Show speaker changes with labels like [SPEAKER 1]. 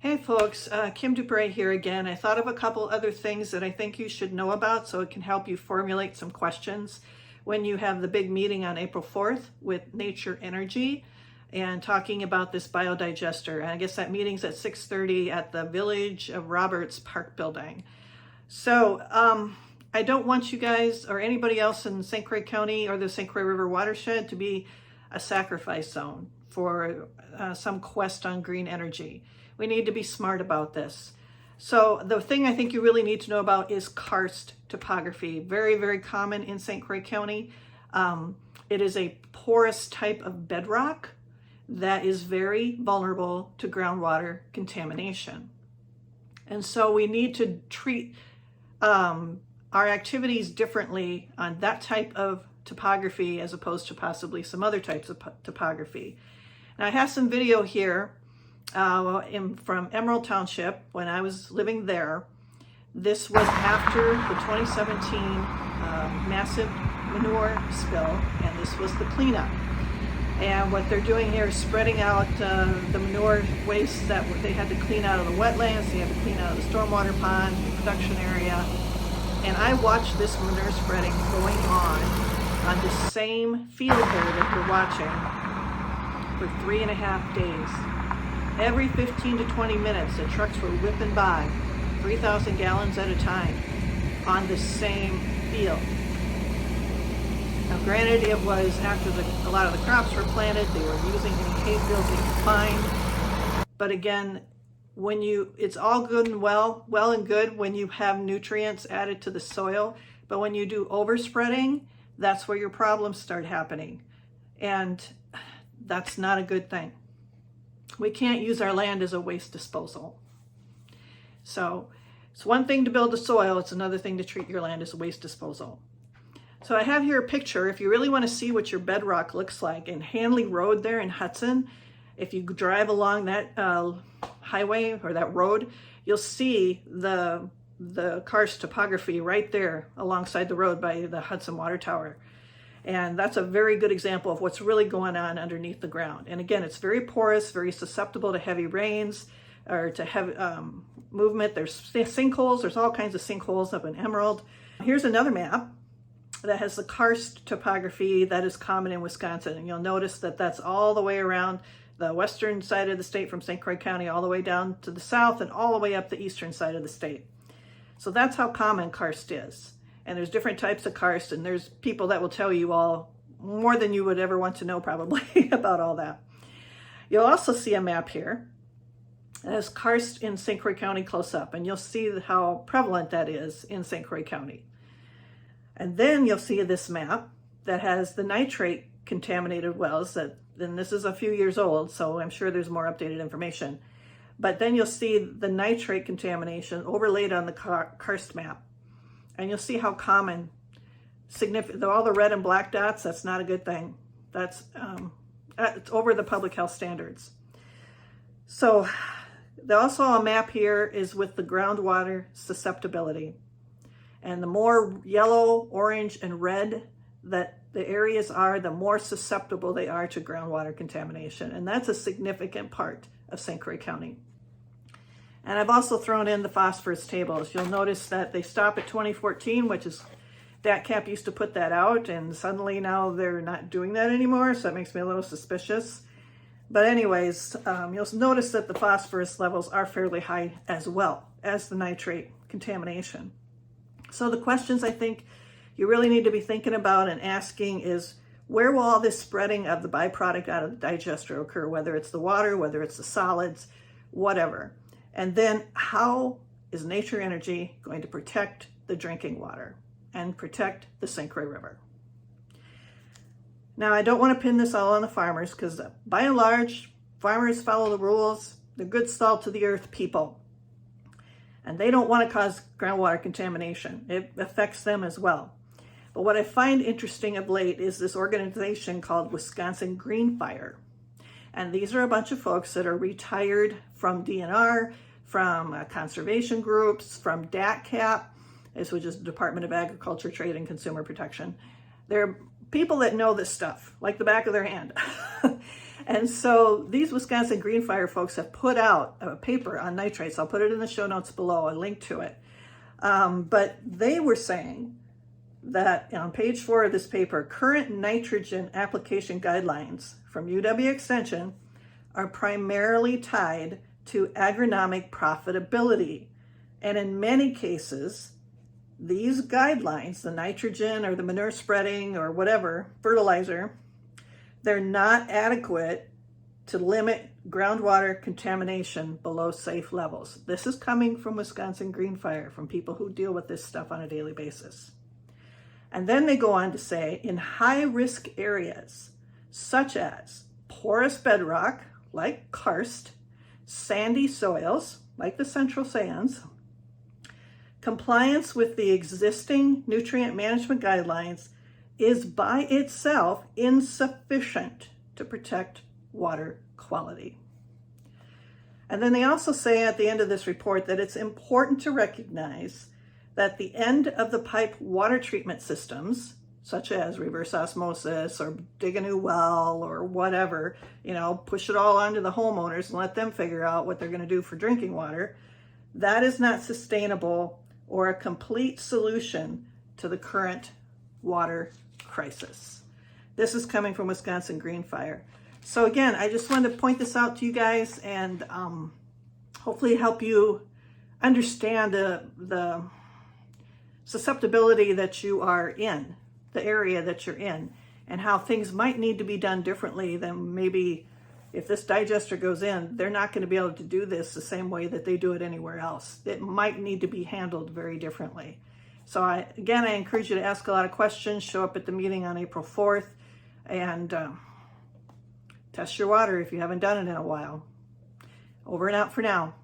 [SPEAKER 1] Hey folks, Kim Dupre here again. I thought of a couple other things that I think you should know about so it can help you formulate some questions when you have the big meeting on April 4th with Nature Energy and talking about this biodigester. And I guess that meeting's at 6:30 at the Village of Roberts Park building. So I don't want you guys or anybody else in St. Croix County or the St. Croix River watershed to be a sacrifice zone for some quest on green energy. We need to be smart about this. So the thing I think you really need to know about is karst topography. Very, very common in St. Croix County. It is a porous type of bedrock that is very vulnerable to groundwater contamination. And so we need to treat our activities differently on that type of topography as opposed to possibly some other types of topography. Now I have some video here from Emerald Township when I was living there. This was after the 2017 massive manure spill, and this was the cleanup. And what they're doing here is spreading out the manure waste that they had to clean out of the wetlands, they had to clean out of the stormwater pond, the production area. And I watched this manure spreading going on the same field there that you're watching for 3.5 days. Every 15 to 20 minutes, the trucks were whipping by, 3,000 gallons at a time, on the same field. Now granted, it was after a lot of the crops were planted, they were using any hay fields they could find. But again, it's all good and well and good when you have nutrients added to the soil, but when you do overspreading, that's where your problems start happening. And that's not a good thing. We can't use our land as a waste disposal. So it's one thing to build the soil, it's another thing to treat your land as a waste disposal. So I have here a picture, if you really want to see what your bedrock looks like, in Hanley Road there in Hudson, if you drive along that highway or that road, you'll see the karst topography right there alongside the road by the Hudson Water Tower. And that's a very good example of what's really going on underneath the ground. And again, it's very porous, very susceptible to heavy rains or to heavy movement. There's sinkholes, there's all kinds of sinkholes up in Emerald. Here's another map that has the karst topography that is common in Wisconsin. And you'll notice that that's all the way around the western side of the state from St. Croix County all the way down to the south and all the way up the eastern side of the state. So that's how common karst is. And there's different types of karst, and there's people that will tell you all more than you would ever want to know probably about all that. You'll also see a map here that has karst in St. Croix County close up, and you'll see how prevalent that is in St. Croix County. And then you'll see this map that has the nitrate contaminated wells, and this is a few years old, so I'm sure there's more updated information. But then you'll see the nitrate contamination overlaid on the karst map. And you'll see how common, significant, all the red and black dots, that's not a good thing. That's it's over the public health standards. So also a map here is with the groundwater susceptibility. And the more yellow, orange, and red that the areas are, the more susceptible they are to groundwater contamination. And that's a significant part of St. Croix County. And I've also thrown in the phosphorus tables. You'll notice that they stop at 2014, which is, DATCAP used to put that out, and suddenly now they're not doing that anymore, so that makes me a little suspicious. But anyways, you'll notice that the phosphorus levels are fairly high as well as the nitrate contamination. So the questions I think you really need to be thinking about and asking is, where will all this spreading of the byproduct out of the digester occur, whether it's the water, whether it's the solids, whatever. And then how is Nature Energy going to protect the drinking water and protect the St. Croix River? Now, I don't want to pin this all on the farmers because by and large, farmers follow the rules. They're good salt to the earth people. And they don't want to cause groundwater contamination. It affects them as well. But what I find interesting of late is this organization called Wisconsin Green Fire. And these are a bunch of folks that are retired from DNR, from conservation groups, from DATCAP, which is the Department of Agriculture, Trade, and Consumer Protection. They're people that know this stuff like the back of their hand. And so these Wisconsin Green Fire folks have put out a paper on nitrates. I'll put it in the show notes below, a link to it. But they were saying that on page 4 of this paper, current nitrogen application guidelines from UW Extension are primarily tied to agronomic profitability. And in many cases, these guidelines, the nitrogen or the manure spreading or whatever, fertilizer, they're not adequate to limit groundwater contamination below safe levels. This is coming from Wisconsin Green Fire, from people who deal with this stuff on a daily basis. And then they go on to say, in high-risk areas, such as porous bedrock, like karst, sandy soils, like the Central Sands, compliance with the existing nutrient management guidelines is by itself insufficient to protect water quality. And then they also say at the end of this report that it's important to recognize that the end of the pipe water treatment systems, such as reverse osmosis or dig a new well or whatever, push it all onto the homeowners and let them figure out what they're going to do for drinking water, that is not sustainable or a complete solution to the current water crisis. This is coming from Wisconsin Green Fire. So again, I just wanted to point this out to you guys and hopefully help you understand the susceptibility that you are in, the area that you're in, and how things might need to be done differently than maybe if this digester goes in, they're not going to be able to do this the same way that they do it anywhere else. It might need to be handled very differently. So I encourage you to ask a lot of questions, show up at the meeting on April 4th, and test your water if you haven't done it in a while. Over and out for now.